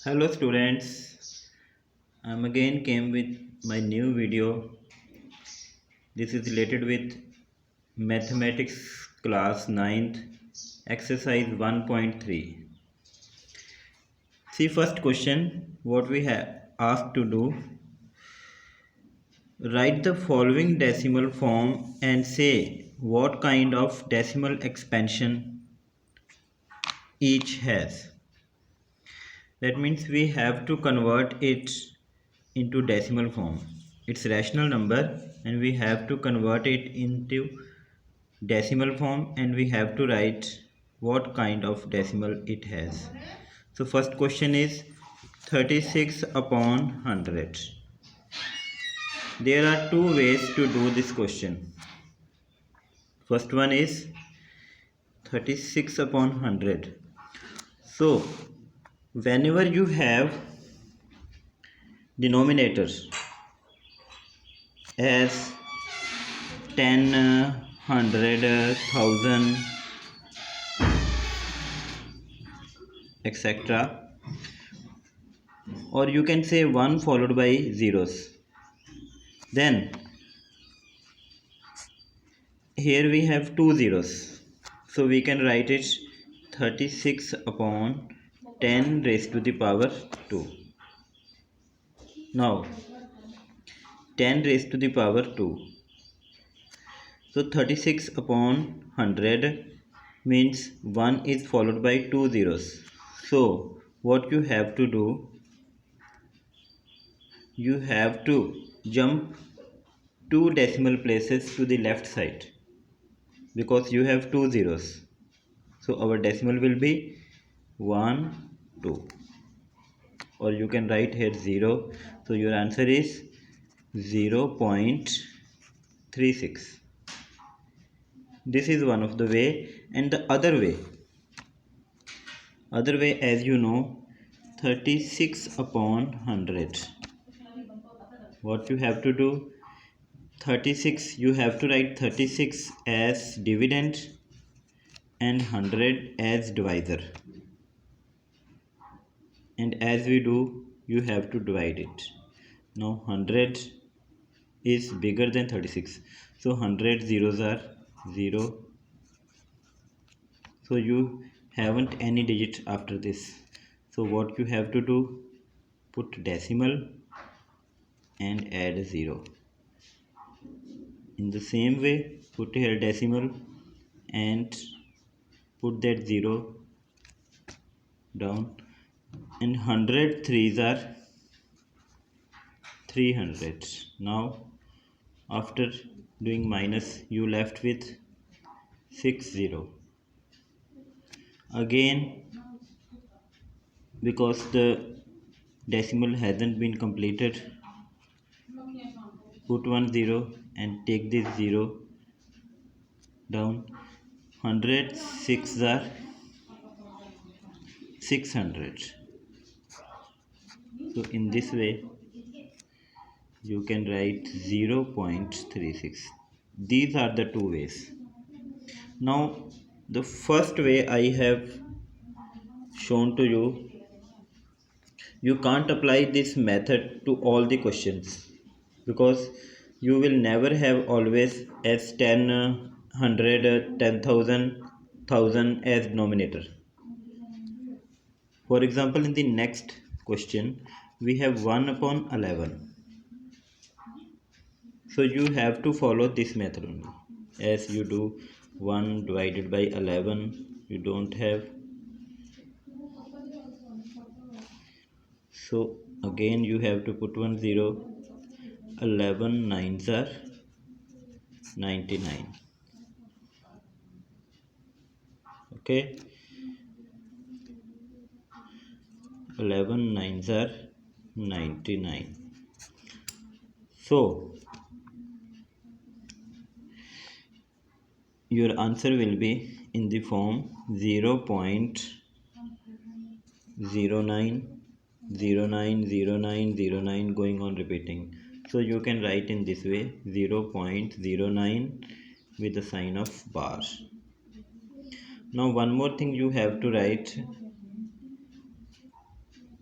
Hello students, I'm again came with my new video. This is related with mathematics class 9th exercise 1.3. See first question what we have asked to do. Write the following decimal form and say what kind of decimal expansion each has. That means we have to convert it into decimal form. It's rational number and we have to convert it into decimal form and we have to write what kind of decimal it has. So first question is 36 upon 100. There are two ways to do this question. First one is 36 upon 100. So whenever you have denominators as 10, 100, 1000, etc., or you can say 1 followed by zeros, then here we have two zeros, so we can write it 36 upon 10 raised to the power 2. Now 10 raised to the power 2, so 36 upon 100 means 1 is followed by two zeros. So what you have to do, you have to jump two decimal places to the left side because you have two zeros. So our decimal will be 1, 2, or you can write here 0. So your answer is 0.36. This is one of the way, and the other way as you know, 36 upon 100. What you have to do, 36 you have to write 36 as dividend and 100 as divisor, and as we do you have to divide it. Now 100 is bigger than 36, so 100 zeros are 0, so you haven't any digit after this. So what you have to do, put decimal and add a 0. In the same way, put here decimal and put that 0 down, and 100 threes are 300. Now after doing minus you left with 60. Again, because the decimal hasn't been completed, put 1 0 and take this 0 down. 100 6 are 600. So in this way you can write 0.36. These are the two ways. Now the first way I have shown to you, you can't apply this method to all the questions because you will never have always as 10, 100, 10,000, 1000 as denominator. For example, in the next question we have 1 upon 11. So you have to follow this method only. As you do 1 divided by 11, you don't have. So again you have to put 1 0. 11 nines are 99. Okay, 11 nines are 99. So your answer will be in the form 0.09090909 going on repeating. So you can write in this way 0.09 with the sign of bar. Now one more thing you have to write,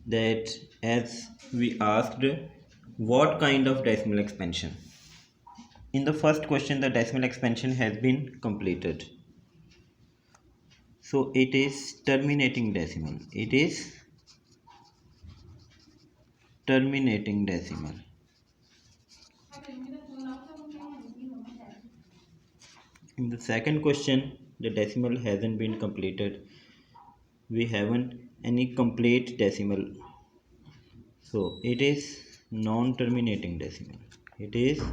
that as we asked what kind of decimal expansion. In the first question, the decimal expansion has been completed. So it is terminating decimal. It is terminating decimal. In the second question, the decimal hasn't been completed. We haven't any complete decimal. So it is non-terminating decimal. It is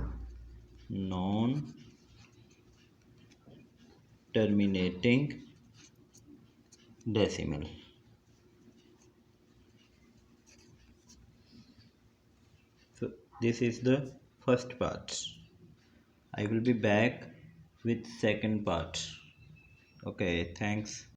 non-terminating decimal. So this is the first part. I will be back with second part. Okay, thanks.